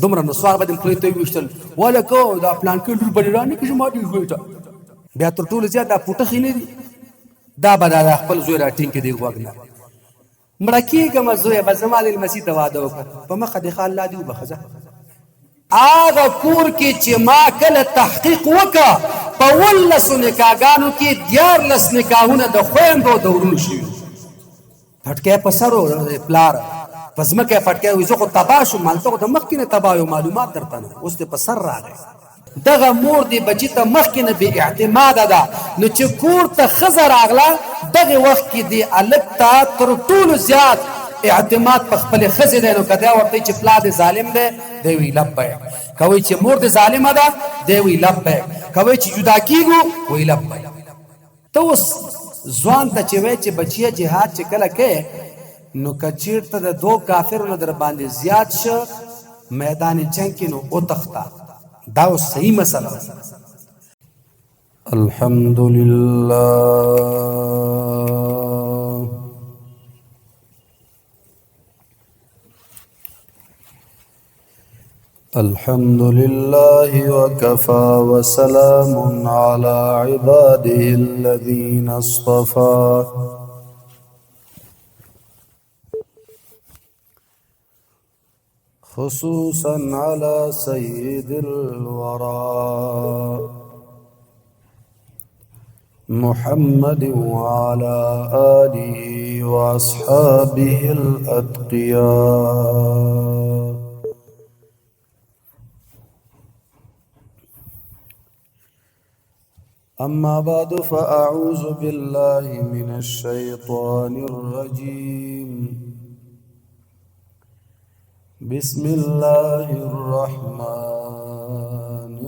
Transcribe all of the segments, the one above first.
دومره نسوار به دې خولې ته یې ویشتل ولکه دا پلانکې لور به دې رانیکړي زما دې خولې ته بیا تر ټولو زیات دا پوټخې نه دي دا به دا خپل زوی راټینګ کړي دې غوږ نه مړه کېږمه زویه به زما د لمسي ته واده وکړه په مخه دې ښه الله دې وبخښه هغه کور کې چې ما کله تحقیق وکړه په 11 نکاحګانو کې 14 نکاحونه د خویندو د ورونو شوي پټکی په سر و پلار په ځمکه پټکی وي زه خو تباه شوم هلته خو د مخکې نه تباه یو معلومات درته نه اوس دې په سر راغی دغه مور دې بچي ته مخکې نه بې اعتماده ده نو چې کور ته ښځه راغله دغې وخت کې دې هلک ته تر ټولو زیات اعتماد په خپلې ښځې دی نو که دی ورته چې پلار دې ظالم دی دی وی لبیک که وایي چې مور دې ظالمه ده دی وی لبیک که وایي چې جدا کېږو وی لبیک ته اوس ځوان ته چې وایي چې بچیه جهاد چې کله کوې نو که چېرته د دو کافرو نه در باندې زیات شه میدان جنګ کې نو وتښته دا اوس صحیح مسله ده الحمد لله الحمد لله وكفى وسلام على عباده الذين اصطفى خصوصا على سيد الورى محمد وعلى آله وأصحابه الأتقياء أما بعد فأعوذ بالله من الشيطان الرجيم بسم الله الرحمن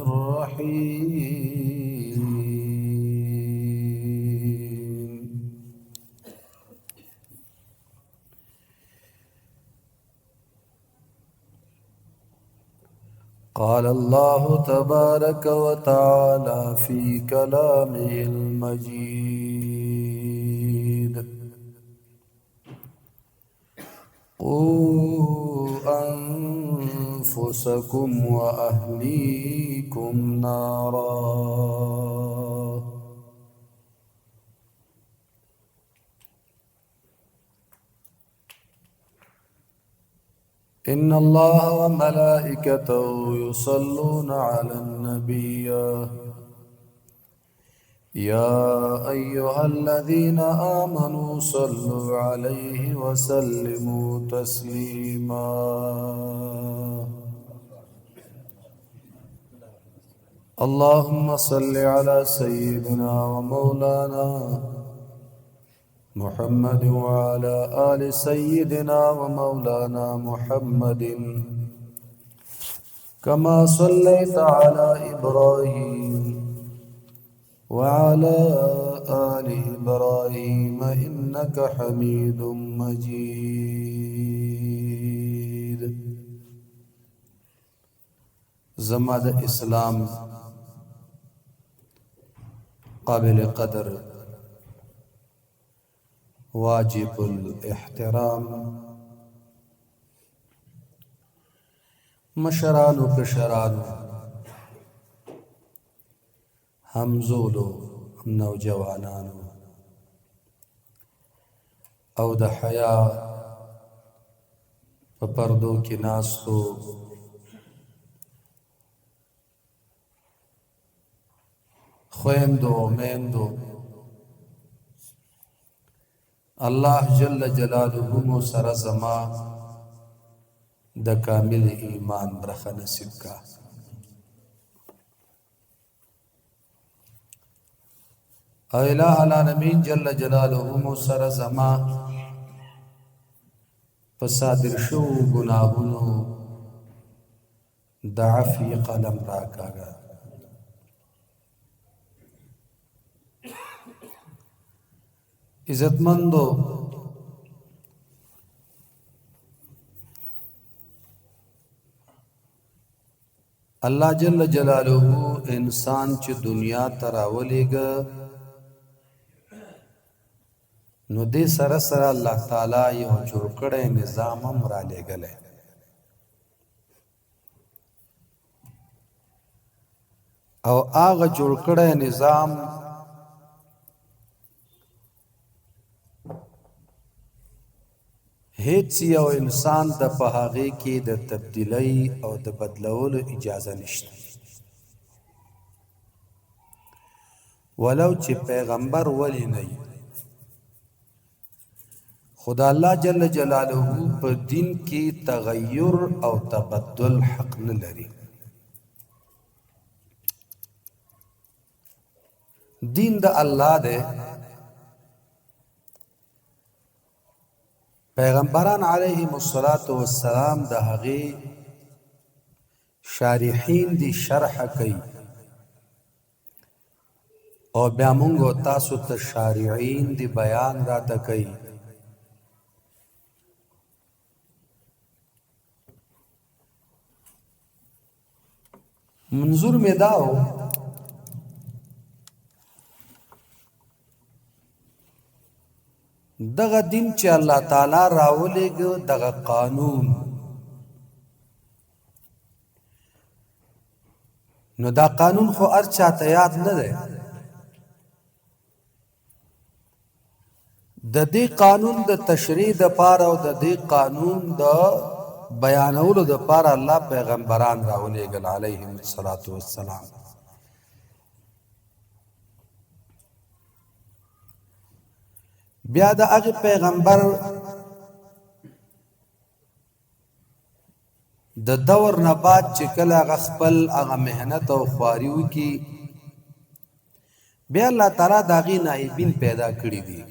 الرحيم قال الله تبارك وتعالى في كلامه المجيد قوا أنفسكم وأهليكم نارا إن الله وملائكته يصلون على النبي يا أيها الذين آمنوا صلوا عليه وسلموا تسليما اللهم صل على سيدنا ومولانا محمد وعلى آل سيدنا ومولانا محمد كما صليت على إبراهيم وعلى آل إبراهيم إنك حميد مجيد زماد اسلام قابل قدر واجب الاحترام مشرانو کشرانو همزولو نوجوانانو او د حیا په پردو کې ناستو خويندو میندو الله جل جلاله مو سره زما د کامل ایمان برخه نصیب کا او الہ العالمین جل جلاله مو سره زما فصادر شو گناهونو د عفی قلم را کاغا عزتمندو الله جل جلاله انسان چې دنیا ته راولېږه نو دې سره سره الله تعالی یو جوړ کړی نظام هم را لېږلی او هغه جوړ کړی نظام هیڅ یو انسان د په هغې کې د تبدیلۍ او د بدلولو اجازه نشته ولو چې پیغمبر ولی نه وي خو د الله جل جلاله په دین کې تغیر او تبدل حق نه لري دین د الله دی پیغمبران علیهم السلام د هغې شارحین دی شرح کوي او بیا موږ تاسو ته شارعین دی بیان راته کوي منظور می داو دغه دین چې الله تعالی راولېږه دغه قانون نو دا قانون خو هر چاته یاد نه دی د دې قانون د تشریع د پاره او د دې قانون د بیانولو د پاره الله پیغمبران راولېږل علیهم السلام بیا د هغه پیغمبر د دور نه بعد چې کله هغه خپل هغه مهنت او خواري وکي بیا الله تعالی د هغې نائبین پیدا کړي دي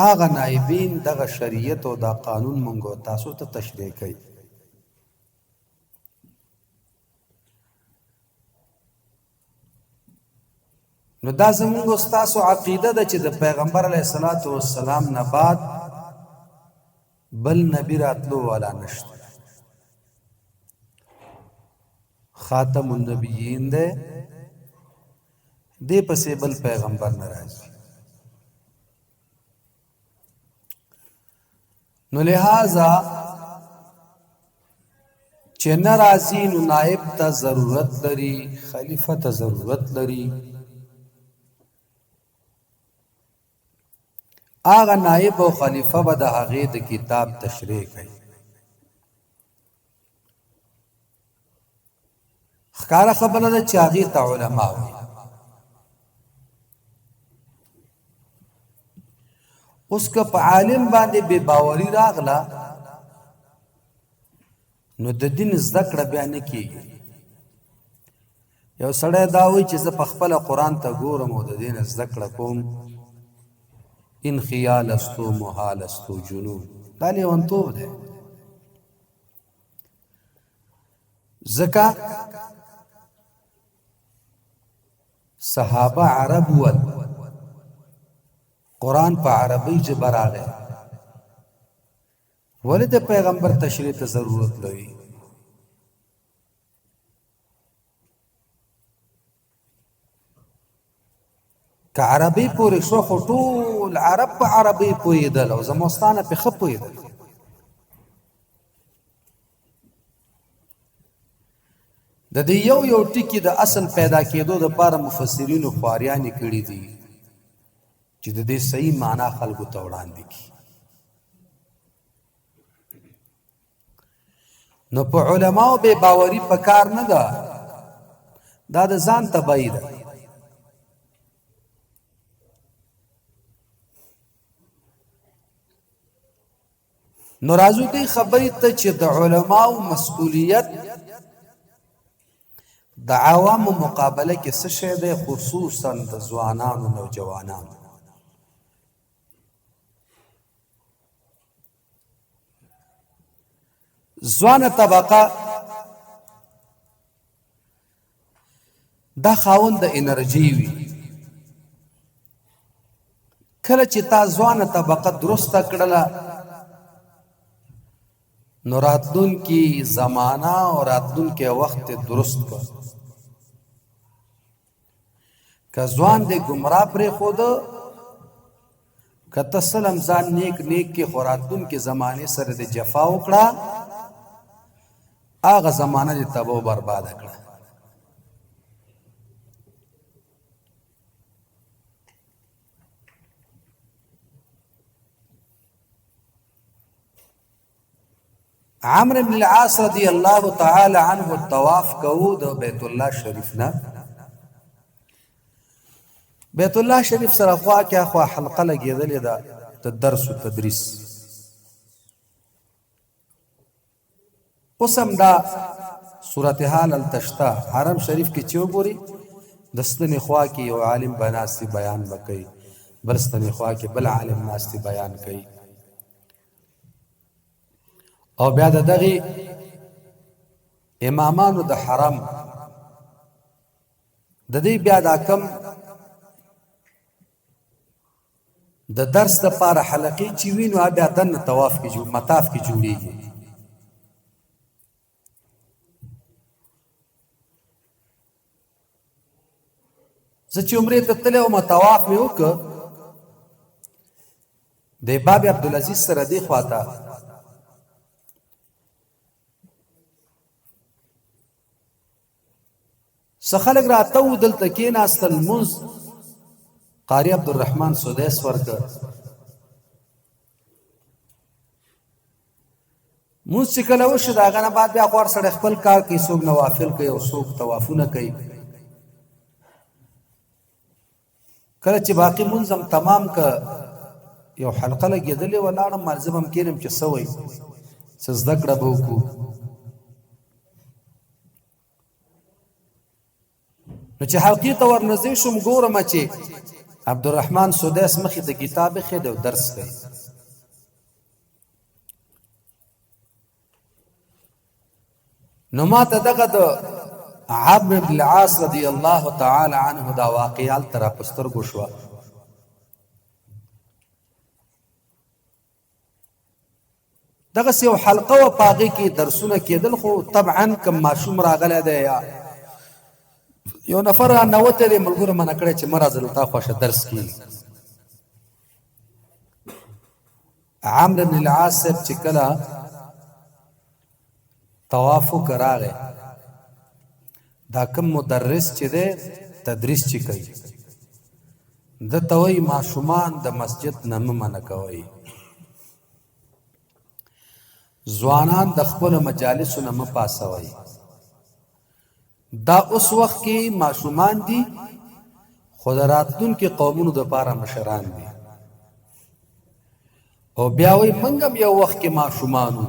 هغه نائبین دغه شریعت او دا قانون مونږ تاسو ته تشریح کوي نو دا زمونږ ستاسو عقیده ده چې د پیغمبر علیه السلام نه بعد بل نبی راتلو والا نشته خاتم النبیین ده دې پسې بل پیغمبر نه راځي نو لہذا چې ناراضي نو نائب ته ضرورت لري خلیفہ ته ضرورت لري آغا نائب او خلیفہ به د هغې د کتاب تشریح کوي ښکاره خبره ده چې هغې ته علما وایي اوس که په عالم باندې بې باوري راغله نو د دین زده کړه بیا نه کېږي یو سړی دا وایي چې زه په خپله قرآن ته ګورم او د دین زده کړه کوم ان خیال استو محال استو جنون دا لیونتوب دی ځکه صحابه عرب ول قرآن په عربی ژبه راغی ولې د پیغمبر تشریح ته ضرورت لري که عربي پورې شو خو ټول عرب په عربي پوهېدل او زموستانه پې ښه پوهېدل د دې یو ټکي د اصل پیدا کېدو دپاره مفسرینو خواریانې کړي دي چې د دې صحیح معنا خلکو ته وړاندې کړي نو په علماو بې باوري په کار نه ده دا د ځان تباهي ده نو راځو دې خبرې ته چې د علماو مسئولیت د عوامو مقابله کې څه شی دی خصوصا د ځوانانو نوجوانانو ځوانه طبقه دا خاوند د انرژي وي کله چې تا ځوانه طبقه درسته کړله نو راتلونکي زمانہ او راتلونکي وخت درست کړ که ځوان دې ګمراه پرېښود که ته سلم ځان نیک کې خو راتلونکي زمانې سره دې جفا وکړه هغه زمانه دې تباه و برباده کړه عمرو بن العاص رضی الله تعالی عنه طواف کو د بیت الله شریف نه. بیت الله شریف سره خوا کې خوا حلقه لګېدلې ده د درس و تدریس. اوس هم دا صورتحال هلته حرم شریف کې چې وګوري د ستنې خوا کې یو عالم به ناستې بیان به کوي، بل ستنې خوا کې بل عالم ناستې بیان کوي. او بیا د دغې امامانو د حرم د دې بیا دا کم د درس دپاره حلقې چې وي نو بیا دننه طواف کې مطاف کې جوړېږي. زه چې عمرې ته تللی وم طواف مې وکړ د باب عبدالعزیز سره دې خواته څه خلک راته و دلته کېناستل لمونځ قاري عبدالرحمن سدیس ورکړ. لمونځ چې کله وشو د هغه نه بعد بیا خو هر سړی خپل کار کوي، څوک نوافل کوي او څوک طوافونه کوي. کله چې باقي لمونځ هم تمام که یو حلقه لګېدلې ولاړم مال زه به هم کښېنم چې څه وایي څه زده کړه به وکړو. نو چې حلقې ته ورنږدې شوم ګورم چې عبدالرحمن سدیس مخې ته کتاب ایښی دی او درس کوي. نو ما ته دغه د عمرو بن العاص رضی الله تعالی عنه دا واقعه هلته را په سترګو شوه. دغسې یو حلقه وه په هغې کې درسونه کېدل، خو طبعا کم ماشوم راغلی دی یا یو نفر را نوتی دی ملګرو منع کړی چې مه راځه دلته خوښه درس کېږي. عمرو بن العاص صاحب چې کله طواف وکړ راغی، دا کم مدرس چې دی تدریس چې کوي ده ته وایي ماشومان د مسجد نه مه منع کوئ، ځوانان د خپلو مجالسو نه مه پاسوئ. دا اوس وخت کې ماشومان دي خو د راتلونکي قومونو دپاره مشران دي. او بیا وایي موږ هم یو وخت کې ماشومان وو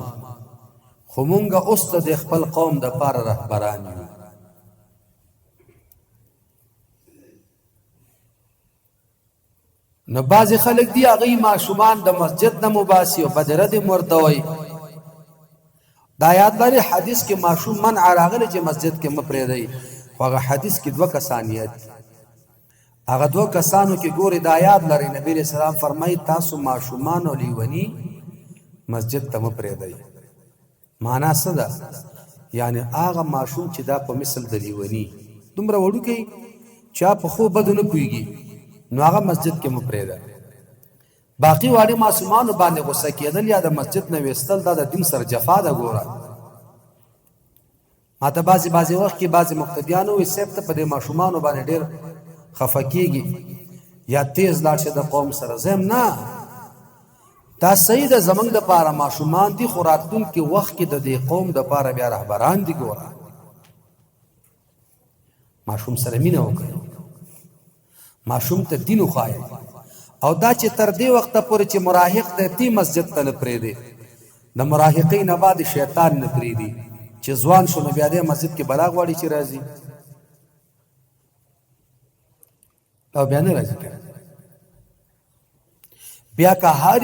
خو موږ اوس ته د خپل قوم دپاره رهبران یو. نو بعضې خلک دي هغوی ماشومان د مسجد نه مباسي او بدره دې ورته وایي. دا یاد لري حدیث کې ماشوم منع راغلی چې مسجد کې مه پرېږدئ، خو هغه حدیث کې دوه کسان یاد دي. هغه دوه کسانو کې ګورې دا یاد لري نبی علیه السلام فرمایي تاسو ماشومان او لیوني مسجد ته مه پرېږدئ. معنا څه ده؟ یعنې هغه ماشوم چې دا په مثل د لیوني دومره وړوکی چا په خو بدو نه پوهېږي نو هغه مسجد کې مه پرېږده. باقي واړه معصومانو باندې غصه کېدل یا د مسجد نه ویستل دا د دین سره جفا ده. ګوره ما ته بعضې وخت کې بعضې مقتدیان وایي صاحب ته په دې ماشومانو باندې ډېر خفه کېږي یا تیز لاړ شي د قوم سره. زه نه، دا صحیح ده زموږ دپاره ماشومان دي خو راتلونکي وخت کې د دې قوم دپاره بیا رهبران دي. ګوره ماشوم سره مینه وکړئ، ماشوم ته دین وښایئ. او دا چې تر دې وخته پورې چې مراهق دی تی مسجد ته نه پرېږدي، د مراهقۍ نه بعد شیطان نه پرېږدي چې ځوان شو نو بیا دې مسجد کې بلا غواړي چې راځي او بیا نه راځي. بیا که هر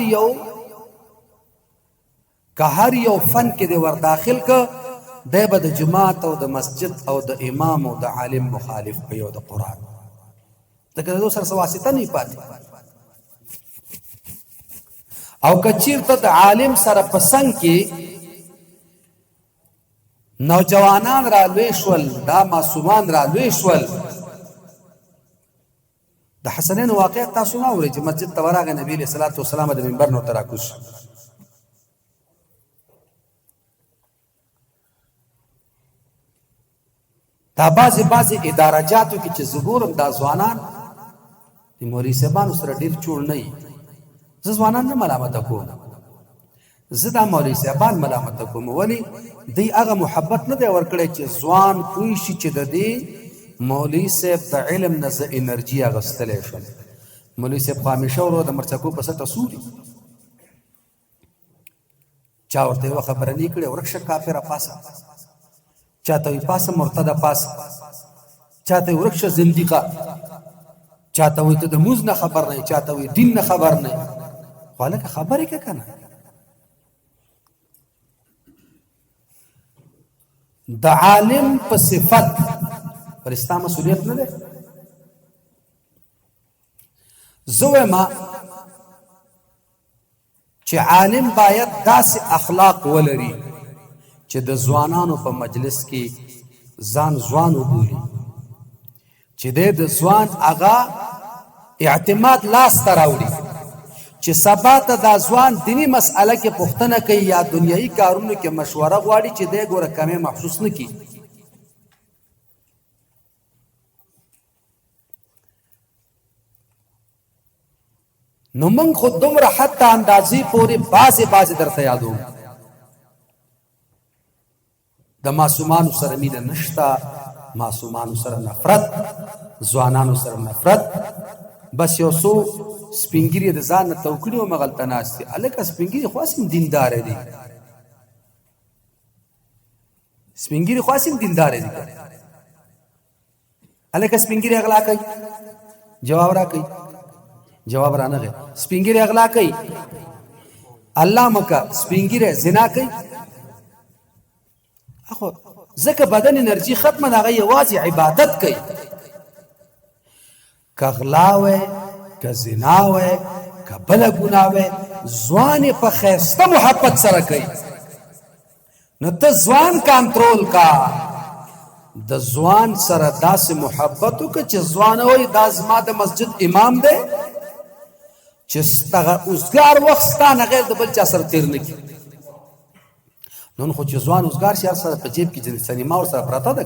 یو فن کې دې ور داخل که دی به د جماعت او د مسجد او د امام او د عالم مخالف کوي او د قرآن ځکه د دو سره څه واسطه نه پاتې. او که چیرته د عالم سره په څنګ کې نوجوانان را لوی شول، دا معصومان را لوی شول. د حسنین واقع تاسو نه اورئ چې مسجد ته ورغی نبي علیه الصلاة والسلام د منبر نه ورته راکوز شو. دا بعضې ادارجاتو کې چې زه ګورم دا ځوانان د مولوي صاحبانو سره ډېر چوړ نه وي. زه ځوانان نه ملامته کوم، زه دا مولوي صاحبان ملامته کوم ولې دوی هغه محبت نه دی ورکړی چې ځوان پوه شي چې د دې مولوي صاحب د علم نه زه انرژي اخیستلی شم. مولوي صاحب خو همیشه ورو د مرچکو په سټه سوري چا ورته یوه خبره نه کړې ورک شه کافره پاسه، چاته وایي پاسه مرتده پاسه، چاته وایي ورک شه زندیقه، چاته وایي ته د مونځ نه خبر نه یې، چاته وایي دین نه خبر نه یې. خو هلکه خبرې که که نه د عالم په صفت پر ستا مسؤلیت نه دی. زه وایم چې عالم باید داسې اخلاق ولري چې د ځوانانو په مجلس کې ځان ځوان وبولي، چې دی د ځوان هغه اعتماد لاسته راوړي، چې سبا ته دا ځوان دیني مسئله کې پوښتنه کوي یا دنیایي کارونو کې مشوره غواړي چې دی ګوره کمې محسوس نه کړي. نو موږ خو دومره حتی اندازې پورې بعضې درته یادوم د ماسومانو سره مینه نشته، ماسومانو سره نفرت، ځوانانو سره نفرت. بس یو څو سپین ږیري د ځان نه توکړي او مغلته ناست دي. هلکه سپین ږیري خو هسې هم دینداره دي، سپین ږیري خو هسې هم دینداره دي. هلکه سپین ږیري اغلا کوي، جواب راکوي، جواب رانغی. سپین ږیري اغلا کوي، الله مکه سپین ږیری زنا کوي. اخو ځکه بدن انرژي ختمه ده، هغه یوازې عبادت کوي. که غلا وی، که زنا وی، که بله ګناه وی، ځوان یې په ښایسته محبت سره کوي. نو ته ځوان کنټرول کا، د ځوان سره داسې محبت وکړه چې ځوان وایي دا زما د مسجد امام دی، چې ستغه اوزګار وخت ستا نه غیر د بل چا سره تیر نه کړي. نن خو چې ځوان اوزګار شي هر سره په جیب کې سنیما ورسره پرته ده.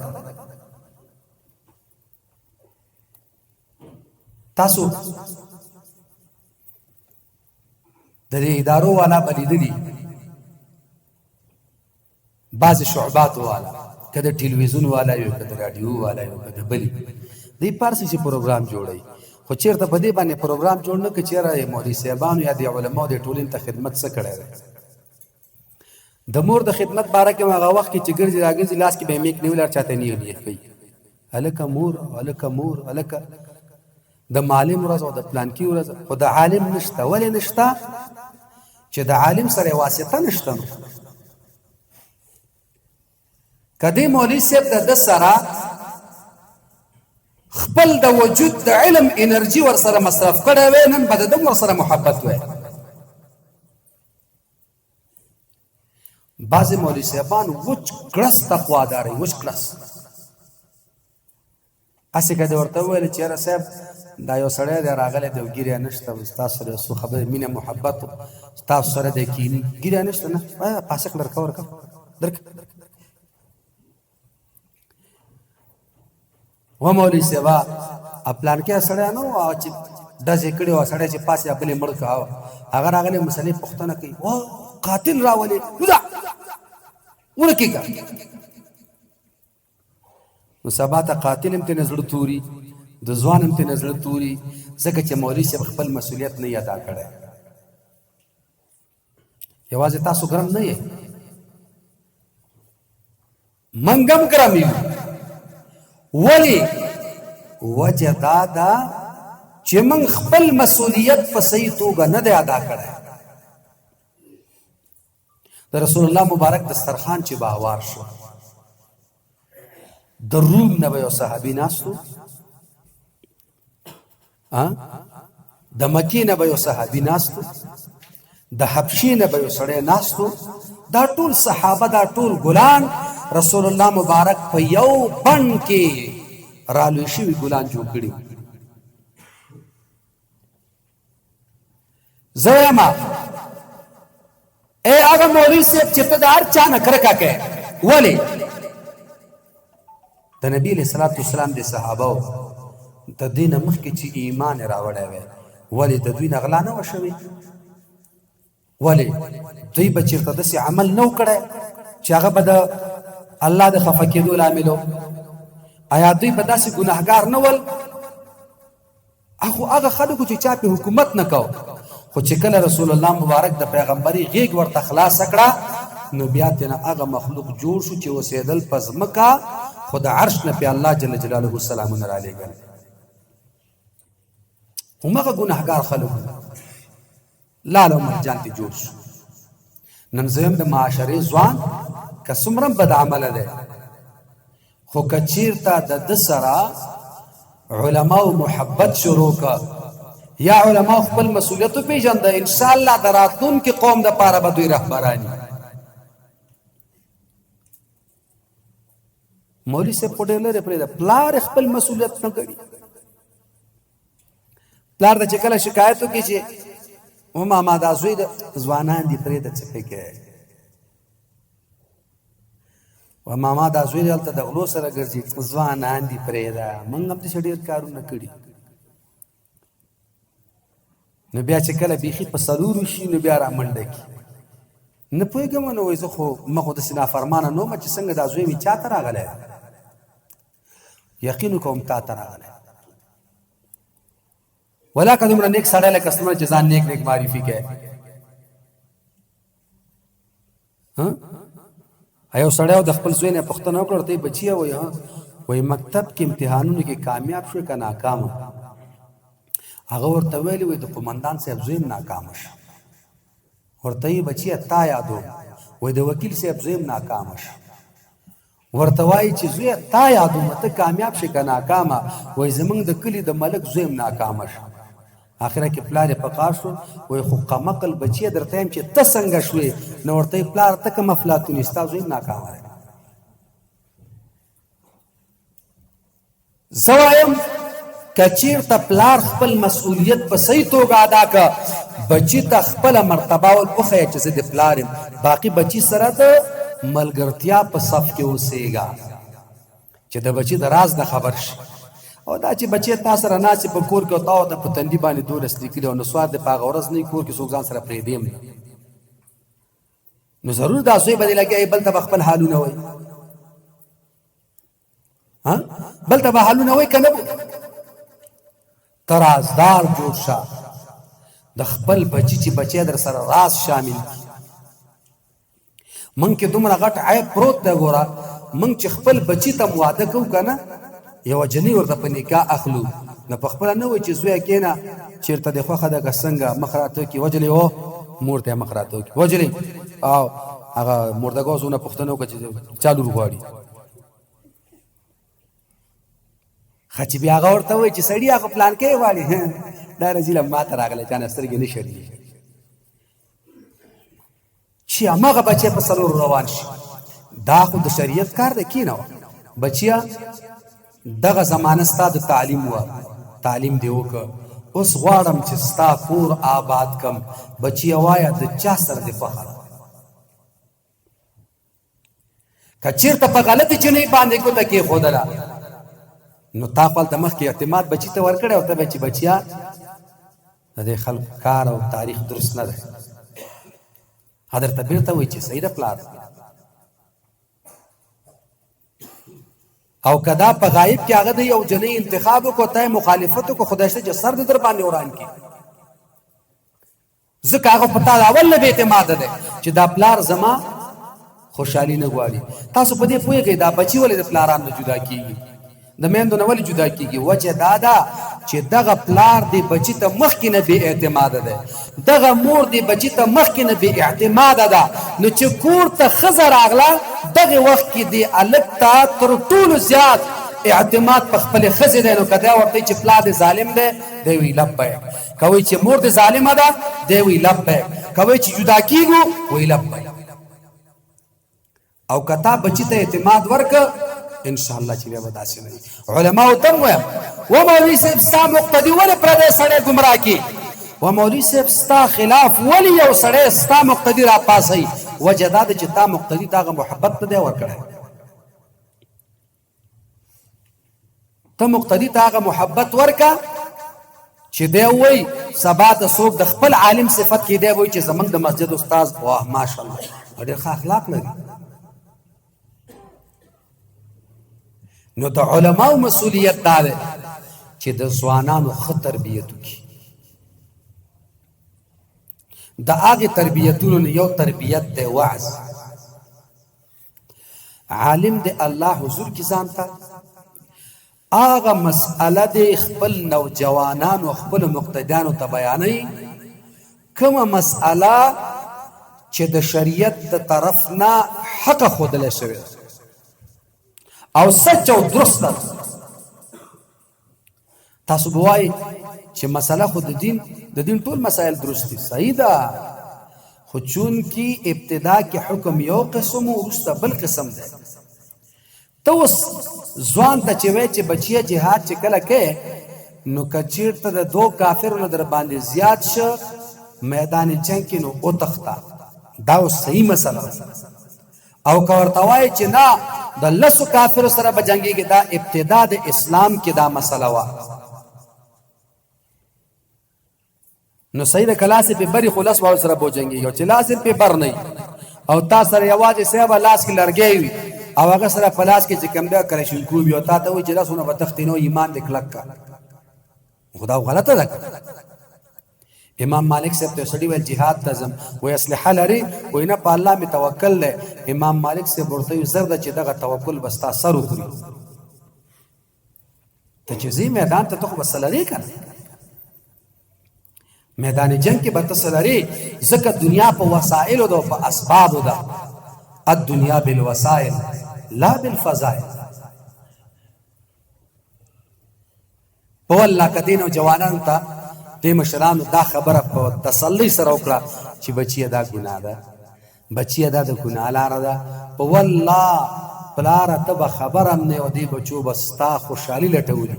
تاسو د دې ادارو والا به لیدلي بعضې شعباتو والا، که د ټلویزیون والا یو، که د راډیو والا یو، که د بلي دوی پارسي چې پروګرام جوړوي، خو چېرته په دې باندې پروګرام جوړ نه کړي چېرې مولوي صاحبانو یا د علماو د ټولنې ته خدمت څه کړی دی. د مور د خدمت باره کې هغه وخت کې چې ګرځي راګرځي لاس کې به یې میک نیولي هر چاته نیو نیې کوي، هلکه مور، هلکه مور، هلکه د معلم ورځ او د پلانکي ورځ. خو د عالم نشته. ولې نشته؟ چې د عالم سره واسطه نشته. نو که دې مولوي صاحب د ده سره خپل د وجود د علم انرژي ورسره مصرف کړی وی، نن به د ده ورسره محبت وی. بعضې مولوي صاحبان وچ کړس تقوادار وي، وچ کړس. هسې که دې ورته وویل چې یاره صاحب دا یو سړی دی راغلی دی او ګیریا نشته، ستاسو سره یو څو خبرې مینه محبت ستاسو سره دی کیني، ګیریا نشته، نه پاسک لرکه ورکه درکه. و مولوي صاحبه پلانکي سړی نه و چې ډزې کړې وه، سړی چې پاس یا بلې مړ کړه، هغه راغلی مسلې پوښتنه کوي، و قاتل راولې وځه ورکېږه. نو سبا ته قاتل هم ترې نه زړه توري، د ځوان هم ترې نه زړه توري، ځکه چې مولوي صاحب خپل مسؤلیت نه یې ادا کړی. یوازې تاسو ګرم نه یې، موږ هم ګرم یو. ولې؟ وجه دا ده چې موږ خپل مسؤلیت په صحیح توګه نه دی ادا کړی. د رسول الله مبارک دسترخوان چې به هوار شو، د روم نه به یو صحابي ناستو، د مکې نه به یو صحابي ناستو، د حبشې نه به یو سړی ناستو. دا ټول صحابه، دا ټول ګلان رسول الله مبارک په یو بڼ کې رالوی شوي ګلان جوړ کړي. زه وایم ای هغه مولوي صاحب چې ته د هر چا نه کرکه کوې، ولې؟ د نبي علیه صلات وسلام د صحابهو د دې نه مخکې چې ایمان یې راوړی وی، ولې د دوی نه غلا نه وه شوې؟ ولې دوی به چېرته داسې عمل نه و کړی چې هغه به د الله د خفه کېدو لامل و آیا دوی به داسې ګناهګار نه ول هغه خلکو چې چا پې حکومت نه کو خو چې کله رسول الله مبارک د پیغمبري غیږ ورته خلاصه کړه نو بیا ترې هغه مخلوق جوړ شو چې اوسېدل په ځمکه خو د عرش نه پې الله جل جلاله سلامونه رالیږل همغه ګناهګار خلک لال او مرجان ته جوړ شو نن زم د معاشرې ځوان که څومره بد عمله دی خو که چېرته د ده سره علماو محبت شروع که یا علماو خپل مسؤلیت وپېژنده انشاءالله د راتلونکي قوم دپاره به دوی رهبران وي مولوي صاحب خو ډېر لرې پرېږده پلار خپل مسؤلیت نه ګڼي پلار ته چې کله شکایت وکړي چې ماما دا زوی د ځوانان دي پرېږده څه پې کوې و ماما دا زوی هلته د غلو سره ګرځي ځوانان دي پرېږده موږ هم داسې ډېر کارونه کړي نو بیا چې کله بیخي په څلورو شي نو بیا رامنډه کړي نه پوهېږم نو وایي زه خو ما خو داسې نافرمانه نه وم چې څنګه دا زوی مې چا ته راغلی یقین کوم تا ته راغلی ولا که دومره نیک سړی لکه څومره چې ځان نیک معرفي کوي یو سړی د خپل زوی نه پوښتنه وکړه ورته یې بچیه وایي مکتب کې امتحانونو کې کامیاب شوې که ناکامه هغه ورته ویلي وایي د قومندان صاحب زوی هم ناکامه شو ورته یې بچیه تا یادو وایي د وکیل صاحب زوی هم ناکامه شو ورته وایي چې زویه تا یادوم ته کامیاب شې که ناکامه وایي زمونږ د کلي د ملک زوی هم ناکامه شو آخره کې پلار یې پکار شو وایي خو قمقل بچیه درته یم چې ته څنګه شوې نو ورته یې پلار ته کوم افلاطون ستا زوی هم ناکامه دی زه وایم که چېرته پلار خپل مسؤلیت په صحیح توګه ادا که بچي ته خپله مرتبه وښیه چې زه د پلار یم باقي بچي سره د ملګرتیا په صف کې اوسېږه چې د بچي د راز نه خبر شي او دا چې بچی تا سره ناستې په کور کې او تا ورته په تندي باندې 12 لیکلي او نسوار دی په هغه ورځ نه کور کې څوک ځان سره پرېږدي هم نه نو ضرور دا زوی به دې لګیا بل ته به خپل حالونه وایي بل ته به حالونه وایي که نه ته رازدار جوړ شه د خپل بچي چې بچی در سره راز شامل من کې دومره غټ عیب پروت دی ګوره من چې خپل بچي ته واده کوو که نه یوه جنۍ ورته په نکاح اخلو نو په خپله نه وایي چې زویه کښېنه چېرته دې خوښه ده که څنګه مخ راته وکړي وجلې او مور ته یې مخ راته وکړي وجلې او هغه مردګو زونه پوښتنه وکړه چې چا لور غواړي ښه چې بیا هغه ورته وایي چې سړي هغه پلانکۍ یې غواړي دا رزیله ما ته راغلی چا نه سترګې نه شړي چې هماغه بچی په څلورو روان شي دا خو د شریعت کار دی کښېنه بچیه دغه زمانه ستا د تعلیم وه تعلیم دې وکړه اوس غواړم چې ستا کور آباد کم بچیه وایه د چا سره دې فخر که چېرته په غلطې جنۍ باندې ګوته کېښودله نو تا خپل د مخکې اعتماد بچي ته ورکړی او ته به چې بچیه د دې خلکو کار او تاریخ درست نه دی ها درته بېرته وایي چې صحیح ده پلار او کدا په غایب کې هغه د یو جنۍ انتخاب وکړو ته مخالفت وکړو خدای شته چې سر دې در باندې وران کړي ځکه هغه په تا اول نه بې اعتماده دی چې دا پلار زما خوشحالي نه غواړي تاسو په دې پوهېږئ دا بچي ولې د پلارانو نه جدا کېږي د میندو نه ولې جدا کېږي وجه دا ده چې دغه پلار دې بچي ته مخکې نه بې اعتماده دی دغه مور دې بچي ته مخکې نه بې اعتماده ده نو چې کور ته ښځه راغله دغه وخت کې دې هلک ته تر ټولو زیات اعتماد په خپلې ښځې دی نو که دی ورته چې پلار دې ظالم دی دی وایي لبیک که وایي چې مور دې ظالمه ده دی وایي لبیک که وایي چې جدا کېږو وایي لبیک او که تا بچي ته اعتماد ورکړه انشاءالله چې بیا به داسې نه وي علماو ته هم وایم و مولوي صاحب ستا مقتدي ولې پردی سړی ګمراه کړي و مولوي صاحب ستا خلاف ولې یو سړی ستا مقتدي راپاڅوي وجه دا ده چې تا مقتدي ته هغه محبت نه دی ورکړی ته مقتدي ته هغه محبت ورکړه چې دی ووایي سبا ته څوک د خپل عالم صفت کې دی وایي چې زمونږ د مسجد استاد واه ماشاءالله ډېر ښه اخلاق لري. نو د علماو مسؤلیت دا دی چې د ځوانانو ښه تربیت وکړي. د هغې تربیتونو نه یو تربیت دی وعظ. عالم د الله حضور کې ځان ته هغه مسئله د خپل نوجوانانو خپل مقتدیانو ته بیانوي، کومه مسئله چې د شریعت د طرف نه حقه ښودلی شوې او سچ او درسته. تاسو به وایئ چې مسله خو د دین ټول مسایل درست دي، صحیح ده، خو چونکې ابتدا کې حکم یو قسم و وروسته بل قسم دی. ته اوس ځوان ته چې وایې چې بچیه جهاد چې کله کوې نو که چېرته د دو کافرو نه در باندې زیات شه میدان جنګ کې نو وتښته، دا اوس صحیح مسله ده. او که ورته وایې چې نه د لسو کافرو سره به جنګېږي، دا ابتدا د اسلام کې دا مسله وه. نو صحیح ده که لاسې پې بري خو لس واړو سره به وجنګېږي، او چې لاسې پې بر نه او تا سره یوازې صاحبه لاس کې لرګی وي او هغه سره په لاس کې چې کوم دی کرشنکوب وي او تا ته وایي چې لاسونه به تښتې نو ایمان دې کلک کړه، خو دا غلطه ده. امام مالک صاحب ته سړي ویل جهاد ته ځم، وایي اسلحه لرې؟ وایي نه په الله مې توکل دی. امام مالک صاحب ورته وایي زر ده چې دغه توکل به ستا سر وخوري. ته چې ځې میدان ته ته خو به څه لرې که نه، میدان جنگ کې به ته څه لرې، ځکه دنیا په وسایلو ده او په اسبابو ده. الدنیا بالوسائل لا بالفضائل. په والله که دې نوجوانانو ته دې مشرانو دا خبره په تسلۍ سره وکړه چې بچیه دا ګناه ده، بچیه دا د ګناه لاره ده، په والله پلاره ته به خبر هم نه او دې بچو به ستا خوشحالي لټولي.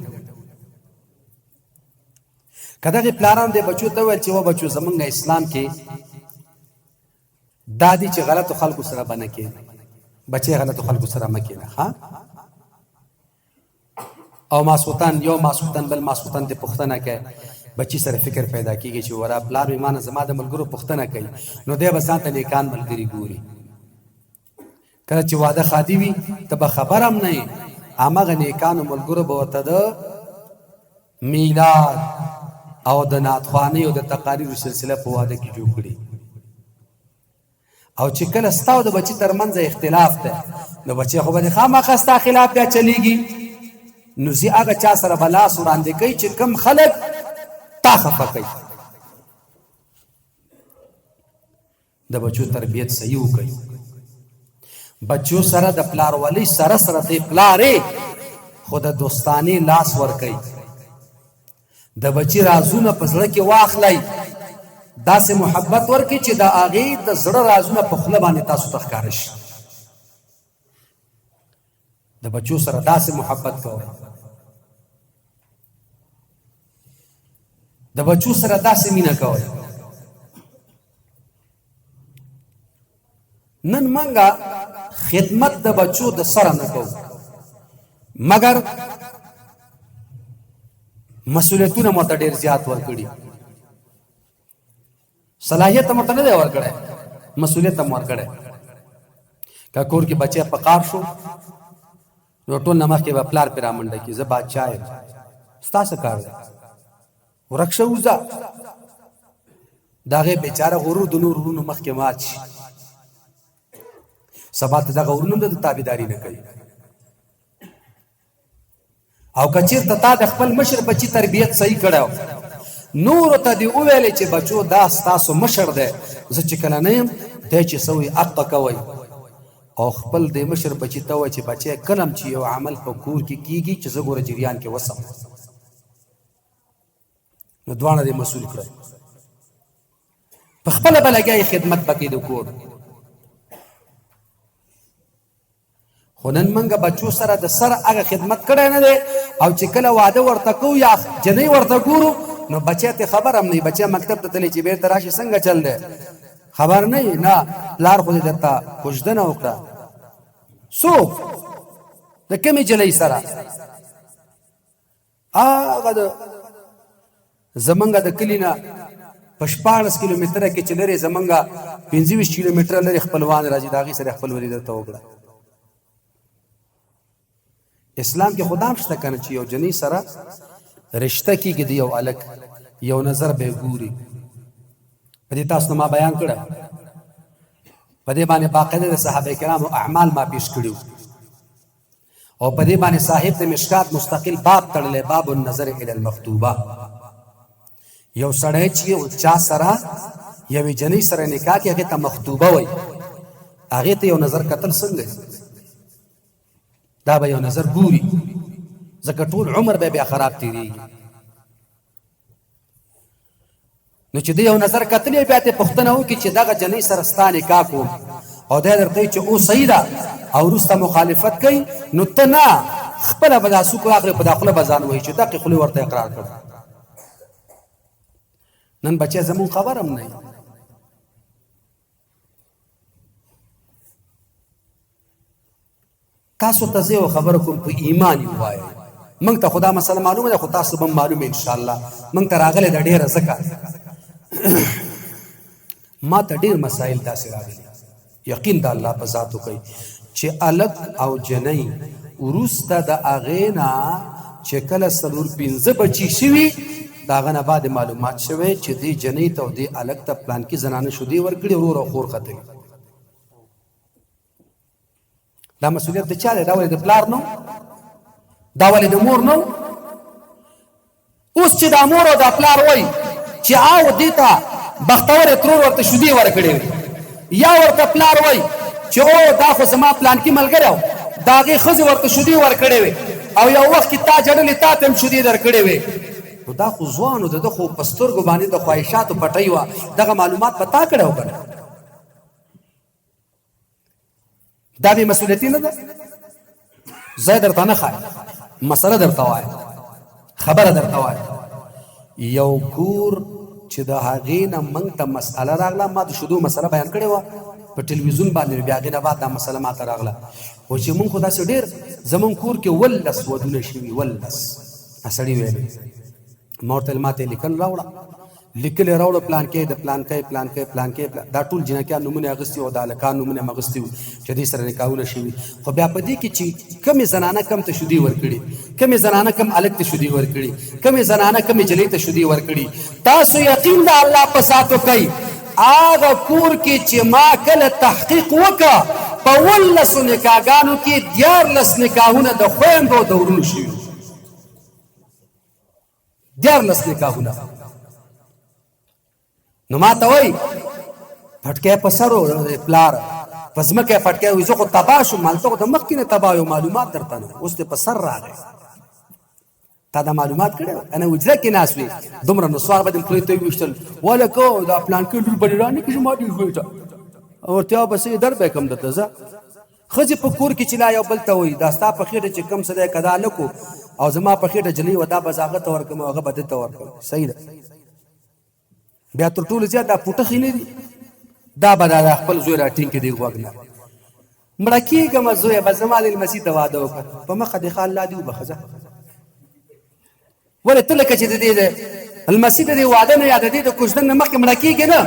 که دغې پلاران دې بچو ته وویل چې و بچو زمونږ اسلام کې دا دي چې غلطو خلکو سره به نه کښېنه، بچې غلطو خلکو سره مه کښېنه ښه. او ماسخوتن یو ماسخوتن بل ماسخوتن دې پوښتنه کوي، بچی سره فکر پیدا کېږي چې ورا پلار مې مانه زما د ملګرو پوښتنه کوي، نو دی به ځان ته نیکان ملګري ګوري. کله چې واده خادي وي ته به خبر هم نه یې، هماغه نیکانو ملګرو به ورته د میلاد او د نعتخوانۍ او د تقاریرو سلسله په واده کې جوړ کړي. او چې کله ستا او د بچي ترمنځ اختلاف دی نو بچی خو به دې خامخا ستا خلاف بیا چلیږي، نو زی هغه چا سره به لاس وړاندې کوي چې کم خلک تا خفه کوي. د بچو تربیت صحیح وکړئ. بچو سره د پلارولۍ سره سره دی پلارې خو د دوستانې لاس ورکوي. د بچی رازونه په زړه کې واخلئ، داسې محبت ورکړي چې د هغې د زړه رازونه په خوله باندې تاسو ته ښکاره شي. د بچو سره داسې محبت کوئ، د بچو سره داسې مینه کوئ. نن منګه خدمت د بچو د سره نه کوو، مګر مسؤلیتونه ماته ډېر زیات ورکړي. صلاحیت ماته نه دی ورکړی، مسؤلیت هم ورکړی. که کور کې بچی په کار شو نو ټول نه مخکې به پلار پرې رامنډه کړي، زه بادشاه یم، ستا څه کار دی، ورک شه وځه. د هغې بېچاره غرور د نور ورونو مخکې مات شي، سبا ته دغه ورونه هم د تابعداري نه کوي. او که چېرته تا د خپل مشر بچي تربیت صحیح کړی نورو ته دې وویلې چې بچو دا ستاسو مشر دی، زه چې کله نه یم دی چې څه وایي حقه کوئ. او خپل د مشر بچي ته وایي چې بچی کله چې یو عمل په کور کې کېږي چې زه ګوره جریان کې وسم، نو دواړه دې مسؤل کړئ. په خپله به لګیایي خدمت به کوي د کور. خو نن منګه بچو سره د سره هغه خدمت کړی نه دی، او چې کله واده ورته کوو یا جنۍ ورته ګورو نو بچی ته خبر هم نه وي. بچی مکتب ته تللی چې بېرته راشي څنګه چل دی خبر نه وي، نه پلار خو دې درته کوژدنه وکړه. څوک د کومې جلۍ سره؟ هغه د زمونږ د کلي نه په 14 کیلومتره کې چې لرې زمونږ 25 کیلومتره لرې خپلوان راځي د هغې سره خپل ولي درته وکړه. اسلام کې خو دا هم شته که نه چې یو جنۍ سره رشته کېږي د یو هلک یو نظر به یې ګوري. په دې تاسو ته ما بیان کړه، په دې باندې باقاعده د صحابه کرامو اعمال ما پیش کړي او په دې باندې صاحب د مشکات مستقل باب تړلی، باب النظر الی المخطوبه. یو سړی چې یو چا سره یوې جنۍ سره نکاح کې هغې ته مخطوبه وایي، هغې ته یو نظر کتل څنګه دا به یو نظر ګوري، ځکه ټول عمر به بیا خراب تېرېږي. نو چې د یو نظر کتل بیا ته پوښتنه وکړي چې دغه جنۍ سره ستا نکاح کوم او دی درته وایي چې او صحیح ده او وروسته مخالفت کوي، نو ته نه خپله به دا څوک راغلی په دا خوله به ځان وایي چې دقې خولې ورته اقرار کړ. نن بچی زمون خبر هم نه. تاسو ته زه یو خبره کوم په ایمان یې ووایئ. موږ ته خو دا مسله معلومه ده، خو تاسو به هم معلومه انشاءالله. موږ ته راغلی ده ډېره ځکه ما ته ډېر مسایل داسې راغلي، یقین د الله په ذات وکئ چې هلک او جنۍ وروسته د هغې نه چې کله 4-5 بچي شوي د هغه نه بعد معلومات شوی چې دې جنۍ ته او دې هلک ته پلانکي زنانه شودې ورکړي، ورور او خور ختوي. دا مسؤلیت د چا دی؟ دا ولې د پلار نه دا ولې د مور نه؟ اوس چې دا مور او دا پلار وایي چې او دې ته بختور ترور ورته شودې ورکړې وي، یا ورته پلار وایي چې او دا خو زما پلانکي ملګری و د هغې ښځې ورته شودې ورکړې وې او یو وخت کې تا جړلې تا ته هم شودې درکړې وې، نو دا خو ځوان و، د ده خو په سترګو باندې د خواهشاتو پټۍ وه، دغه معلومات به تا کړی و که نه؟ دا بې مسؤلیتي نه ده؟ زه درته نه ښایم، مسله درته وایم، خبره درته وایم. یو کور چې د هغې نه موږ ته مسئله راغله، ما د شودو مسله بیان کړې وه په ټلویزیون باندې، بیا هغې نه بعد دا مسله ما ته راغله و چې موږ خو داسې ډېر زموږ کور کې 19 ودونه شوي، 19 سړي ویلې. ما ورته ما ته لیکل راوړه، لیکل یې راوړه پلانکی د پلانکی دا ټول جنکیان نومونه یې اخیستي وو، د هلکان نومونه یې هم اخیستي وو چې دوی سره نکاحونه شوي. خو بیا په دې کې چې کمې زنانه کم ته شودې ورکړي، کمې زنانه کم هلک ته شودې ورکړي، کمې زنانه کمې جلۍ ته شودې ورکړي، تاسو یقین د الله په سات وکئ هغه کور کې چې ما کله تحقیق وکړه په 19 نکاحګانو کې 14 نکاحونه د خویندو د ورونو شوي، 14 نکاحونه. نو ما ته وایي پټکی په سر و پلار په ځمکه یې پټکی وایي زه خو تباه شوم، هلته خو د مخکې نه تباه یو معلومات درته نه، اوس دې په سر راغی، تا دا معلومات کړی و که نه؟ حجره کې ناست وي دومره نسوار به دې خولې ته وویشتل ولکه دا پلانکي لور به دې رانکړي زما دې خولې ته، ورته به څه در به یې کړم درته زه. ښځې په کور کې چې لا یو بل ته وایي دا ستا په خېټه چې کوم څه دی که دا هلکو او زما په خېټه جلۍ وه دا به زه هغه ته ورکړم او هغه به ده ته ورکړم، صحیح ده. بیا تر ټولو زیات دا پوټخې نه دي، دا به دا خپل زوی را ټینګ کړي دې غوږ نه مړه کېږمه زویه به زما د لمسي ته واده وکړه په مخه دې ښه الله دې وبخښه. ولې ته لکه چې د دې لمسي د دې واده نه یا د دې د کوژدن نه مخکې مړه کېږې نه،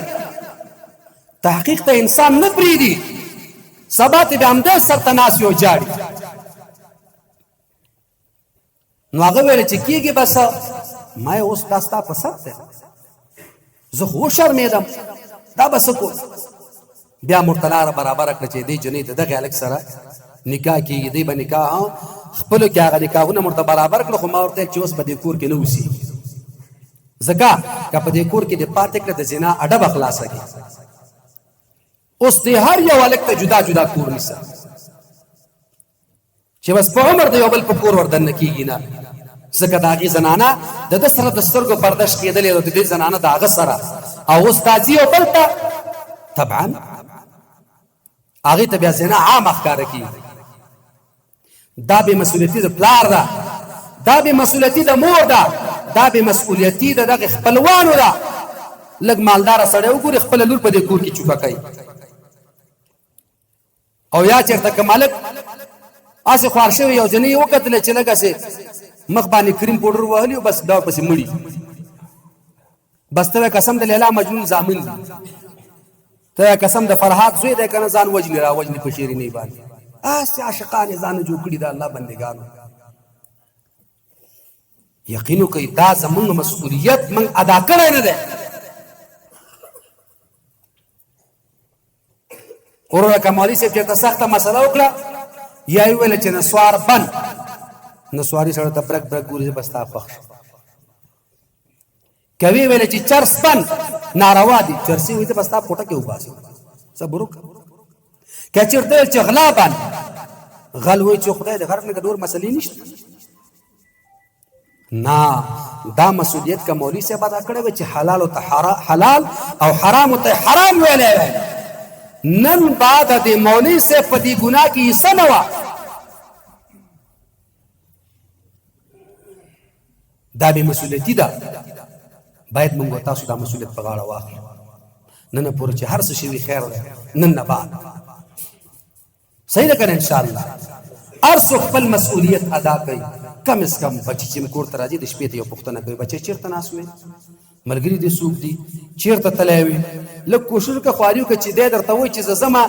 تحقیق ته انسان نه پرېږدي، سبا ته بیا همدې سر ته ناست وي او جاړي. نو هغه ویل چې کېږي بس ما یې اوس دا ستا په سر دی، زه خو وشرمېدم دا به څه کوم. بیا مرته لاره برابره کړه چې دې جنۍ د دغې هلک سره نکاح کېږي، دی به نکاح خپلو کې هغه نکاحونه مرته برابر کړه. خو ما ورته چې اوس به دې کور کې نه اوسېږي، ځکه که په دې کور کې دې پاتې کړه د زنا اډه به خلاصه کړي. اوس دې هر یو هلک ته جدا جدا کور نیسه چې بس په عمر د یو بل په کور ور دننه کېږي نه، ځکه د هغې زنانه د ده سره د سترګو پردش کېدلې ده، د دې زنانه د هغه سره او اوس تازي یو بل ته طبعا هغې ته بیا زنا عامه ښکاره کېږي. دا بې مسؤلیتي د پلار ده، دا بې مسؤلیتي د مور ده، دا بې مسؤلیتي د دغې خپلوانو ده. لږ مالداره سړی وګوري خپله لور په دې کور کې چوکه کوي، او یا چېرته که مالک هسې خوار شوی یو جنۍ یې وکتله چې لږ هسې مخ باندې کریم پوډر وهلي او بس دا پسې مړي بس ته قسم د لیلا مجنون زامن دي، ته قسم د فرحات زوی دی کنه ځان وجنی را وجنی په شیرینی باندې اس عاشقان ځان جوړ کړي د الله بندگانو. یقینو کوي دا زمونږ مسؤلیت من ادا کړی نه دی. ورونه کمالي صاحب چېرته سخته مسله وکړه یا یې وویله چې نسوار بند، نسواري سړی ته برک برک ګوري بس ستا خوښ شو. که ویې ویله چې چرس بند ناروا دي، چرسي وي ته به ستا پوټه کې وباسي صبر وکړه. که چېرته ویل چې غلا بند، غل وایي چې خدای د غرب نه نور مسلې نشته. نه دا مسؤلیت که مولوي صاحب ادا کړی وی چې حلال او حرام ته حرام ویلی وی، نن بعد د مولوي صاحب په دې ګناه کې حصه نه وه. دا بې مسؤلیتي ده. باید موږ تاسو دا مسؤلیت په غاړه واخلو. نن پورې چې هر څه شوي خیر دی، نن نه بعد صحیح ده که نه؟ انشاءالله هر څوک خپل مسؤلیت ادا کوي. کم از کم بچی چې کور ته راځي د شپې ته یو پوښتنه کوي بچی چېرته ناست وې، ملګري دې څوک دي، چېرته تللی وې. لږ کوشش وکړه خواري وکړه چې دی درته وایي چې زه ځمه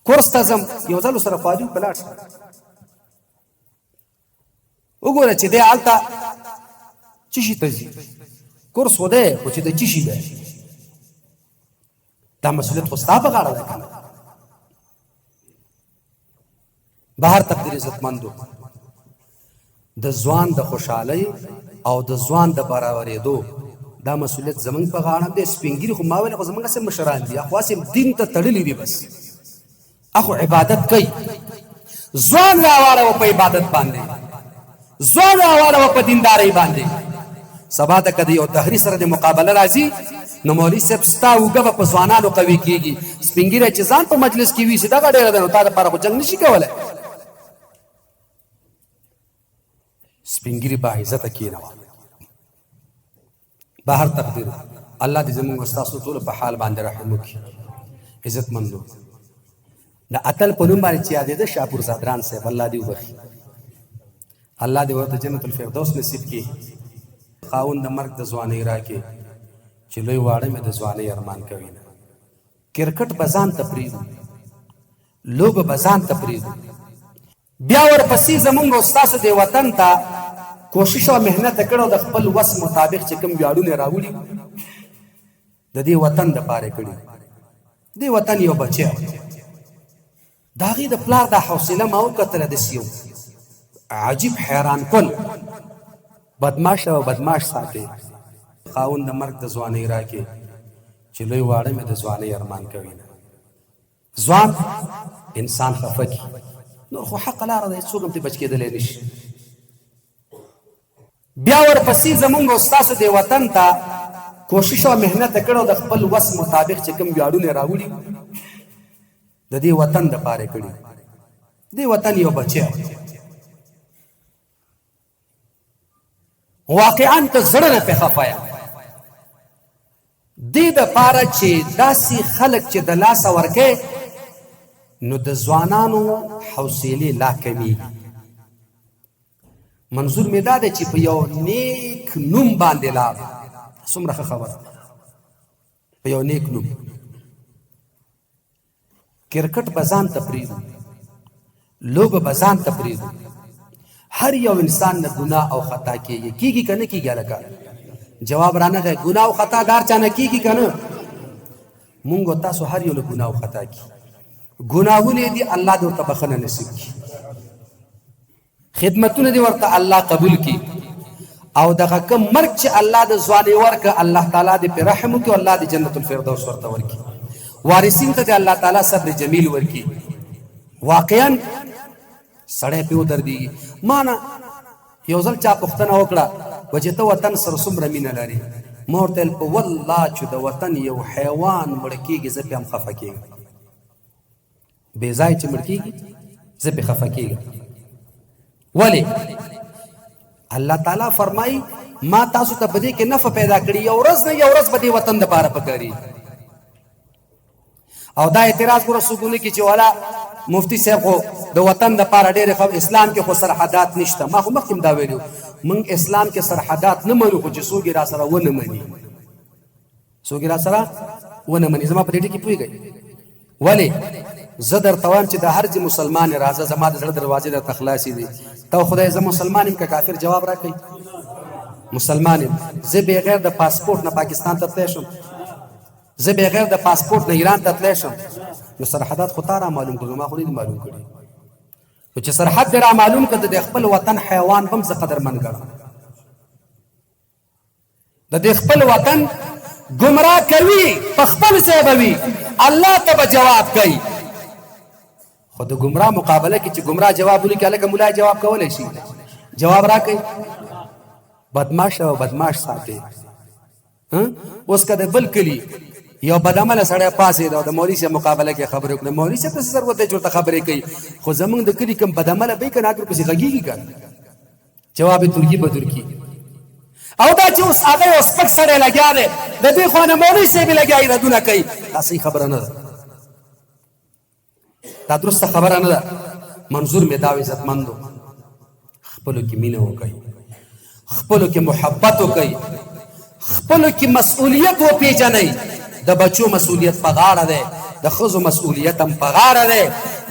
کورس ته ځم، یو ځل ورسره خواري وکړه لاړ شه. وګوره چې دی هلته څه شي ته ځي، کورس خو دی خو چې د څه شي دی، دا مسؤلیت خو ستا په غاړه ده که نه؟ بهر تقدیر عزتمندو، د ځوان د خوشحالۍ او د ځوان د برابرېدو دا مسؤلیت زمونږ په غاړه دی. سپین ږیري خو ما ویل خو زمونږ هسې مشران دي، خو هسې دین ته تړلي دي، بس اخو عبادت کوي. ځوان راواړوه په عبادت باندې، ځوان راواړوه په دیندارۍ باندې. سبا ته که د یو دهري سره د مقابله راځي نو مولوي صاحب ستا اوږه به په ځوانانو قوي کېږي. سپین ږیری چې ځان په مجلس کې وي چې دغه ډېره ده نو تا دپاره خو جنګ نشي کولی. سپین ږیري باعزته کېنوه. بهر تقدیر الله دې زموږ ستاسو ټولو په حال باندې رحم وکړي. عزتمندو، د اتل په نوم باندې چې یادېده شاپور زادران صاحب، الله دې وبخي، الله دې ورته جنت الفردوس نصیب کړي. خاوند د مرګ د ځوانۍ راکې چې لوی واړه مې د ځوانۍ ارمان کوي نه. کرکټ به ځان ته پرېږدو، لوبه به ځان ته پرېږدو، بیا ورپسې زمونږ او ستاسو دې وطن ته کوشش او محنت یې کړی او د خپل وس مطابق چې کوم ویاړونه راوړي د دې وطن دپاره یې کړي. دې وطن یو بچی د هغې د پلار دا حوصله ما وکتله، داسې یو عجیب حیران کن بدماش او بدماش ساتي. خاوند د مرګ د ځوانۍ راکې چې لوی واړه مې د ځوانۍ ارمان کوي نه. ځوان انسان خفه کي، نور خو حق لاره ده، څوک هم ترې بچ کېدلی نه شي. بیا ورپسې زمونږ او ستاسو دې وطن ته کوشش او محنت یې کړی او د خپل وس مطابق چې کوم ویاړونه یې راوړي د دې وطن دپاره یې کړي. دې وطن یو بچی واقعا ته زړه نه پې خفه یم. دې دپاره چې داسې خلک چې د لاسه ورکوې نو د ځوانانو حوصلې لا کمیږي. منظور مې دا دی چې په یو نیک نوم باندې لاړ، څومره ښه خبره، په یو نیک نوم. کرکټ به ځان ته پرېږدو، لوبه به ځان ته پرېږدو. هر یو انسان نه ګناه او خطا کېږي. کېږي که نه کېږي؟ هلکه جواب رانغی. ګناه او خطا دار چا نه کېږي که نه؟ مونږ او تاسو هر یو له ګناه او خطا کېږي. ګناهونه دي الله دې ورته بخښنه نصیب کړي، خدمتونه دې ورته الله قبول کړي، او دغه کوم مرګ چې الله د ځوانۍ ورکړه الله تعالی دې پرې رحم وکړي او الله دې جنت الفردوس ورته ورکړي. وارثین ته دې الله تعالی صبر جمیل ورکړي. واقعا سړی پې ودرېږي. ما نه یو ځل چا پوښتنه وکړه و چې ته وطن سره څومره مینه لرې؟ ما ورته ویل په والله چې د وطن یو حیوان مړه کېږي زه پې هم خفه کېږم. بې ځای چې مړ کېږي زه پې خفه کېږم. ولې؟ الله تعالی فرمایي ما تاسو ته په دې کې نفع پیدا کړي، یو ورځ نه یو ورځ به دې وطن دپاره پکاري. او دا اعتراض ګوره څوک ونه کړي چې والا مفتی صاحب خو د وطن دپاره ډېرې اسلام کې خو سرحدات نشته. ما خو مخکې هم دا ویلي من اسلام کې سرحدات نه منو، خو چې څوک را سره ونه مني، څوک را سره ونه مني. زما په دې کې پوهیږئ ولې زه درته وایم چې د هر ځای مسلمان راځه، زما د زړه دروازې درته خلاصې دي. ته خدای زه مسلمان یم که کافر؟ جواب راکړئ. مسلمان یم. زه بغیر د پاسپورټ نه پاکستان ته تللی شم، زه بغیر د پاسپورټ نه ایران ته تللی شم، نو سرحدات خو تا را معلوم کړو، ما خو نه دي معلوم کړي. نو چې سرحد دې را معلوم کړه، د خپل وطن حیوان هم زه قدرمن ګڼم. د دې خپل وطن گمراه کوي، په خپل ځای به وي، الله ته به جواب کوي. خو د ګمراه مقابله کې چې ګمراه جواب ولیکي، هلکه ملا جواب کولی شي؟ جواب راکوي. بدماش او بدماش ساتي. اوس که د بل کلي یو بدعمله سړی پاڅېد او د مولوي صاحب مقابله کې خبرې وکړه، مولوي صاحب ته څه ضرورت دی چې ورته خبرې کوي؟ خو زمونږ د کلي کوم بدعمله به یې که نه اګر پسې غږېږي که جواب یې ترکي به ترکي. او دا چې اوس هغه یو سپک سړی لګیا دی، د دې خوا نه مولوي صاحب یې لګیا ردونه کوي، دا صحیح خبره نه ده، دا درسته خبره نه ده. منظور مې دا و عزتمندو، خپلو کې مینه وکړئ، خپلو کې محبت وکړئ، خپلو کې مسؤلیت وپېژنئ. د بچو مسؤلیت په غاړه دی، د ښځو مسؤلیت هم په غاړه دی،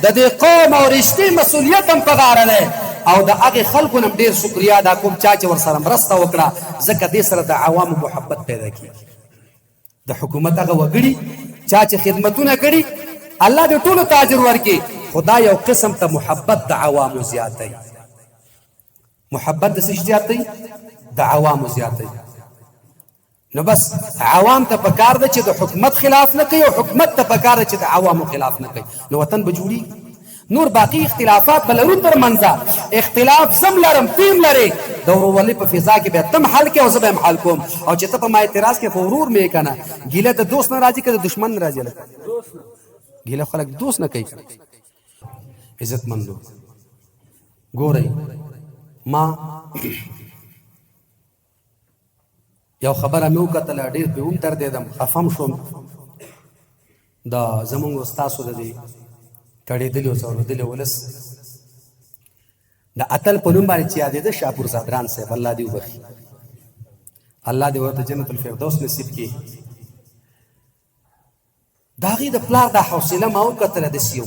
د دې قوم او رشتې مسؤلیت هم په غاړه دی. او د هغې خلکو نه هم ډېر شکریا ادا کوم چا چې ورسره مرسته وکړه، ځکه دې سره د عوامو محبت پیدا کېږي. د حکومت هغه وګړي چا چې خدمتونه کړي، الله دې ټولو ته اجر ورکړي، خدا یو قسم ته محبت د عوامو زیاتوي. محبت د څه شي زیاتوي؟ د عوامو زیاتوي. نو بس عوام ته پکار ده چې د حکومت خلاف نه کوي، او حکومت ته پکار ده چې د عوامو خلاف نه کوي، نو وطن به جوړېږي. نور باقي اختلافات به لرو تر منځه، اختلاف زم لرم تیم لرې، د ورورولۍ په فضا کې به تم حل کې او زه به هم حل کوم. او چې ته په ما اعتراض کې خو ورور مې یې که نه، ګیله د دوست نه راځي که د دشمن نه راځي؟ ګیله خلک دوست نه کوي. عزتمندو ګورئ، ما یو خبره مې وکتله، ډېر پرې ومدردېدم، خفه هم شوم. دا زمونږ ستاسو د دې کړېدلي او ځورېدلي ولس د اتل په نوم باندې چې یادېده شاپور صدران صاحب، الله دې وبخي، الله دې ورته جنت الفردوس نصیب کړي. د هغې د پلار دا حوصله ما وکتله، داسې یو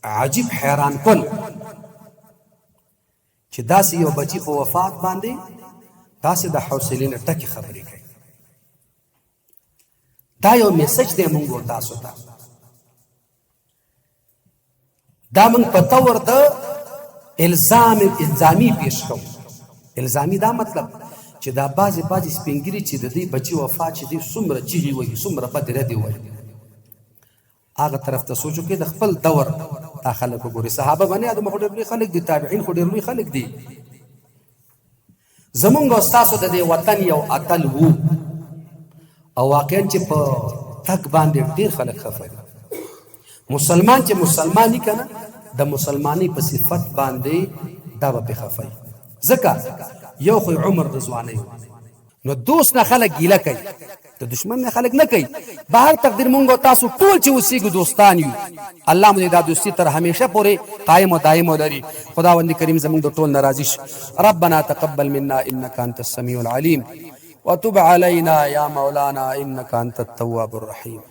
عجیب حیران کن چې داسې یو بچي په وفات باندې داسې د حوصلې نه ټکې خبرې کوي. دا یو میسج دی مونږ تاسو ته، دا مونږ په طور د الزامي پیش کوو. الزامي دا مطلب چې دا بعضې سپین ږیري چې د دې بچي وفات چې دی څومره چیغې وهي، څومره بدې ردې وهي، هغه طرف ته سوچ وکړئ. د خپل دور دا خلک وګورئ، صحابه بني آدم خو ډېر لوی خلک دي، تابعین خو ډېر لوی خلک دي. زمونږ او ستاسو د دې وطن یو اتل وو، او واقعا چې په تګ باندې ډېر خلک خفه دي. مسلمان چې مسلماني که نه، د مسلمانۍ په صفت باندې دا به پې خفه وي، ځکه یو خو عمر د ځوانۍ، نو دوست نه خلک ګیله کوي، د دشمن نه خلک نه کوي. بهر تقدیر مونږ او تاسو ټول چې اوسېږو دوستان یو، الله مو دې دا دوستي تر همیشه پورې قایم او دایم ولري. خداوند کریم زمونږ د ټول نه راضي شي. ربنا تقبل منا انك انت السميع العليم وتب علينا يا مولانا انك انت التواب الرحيم.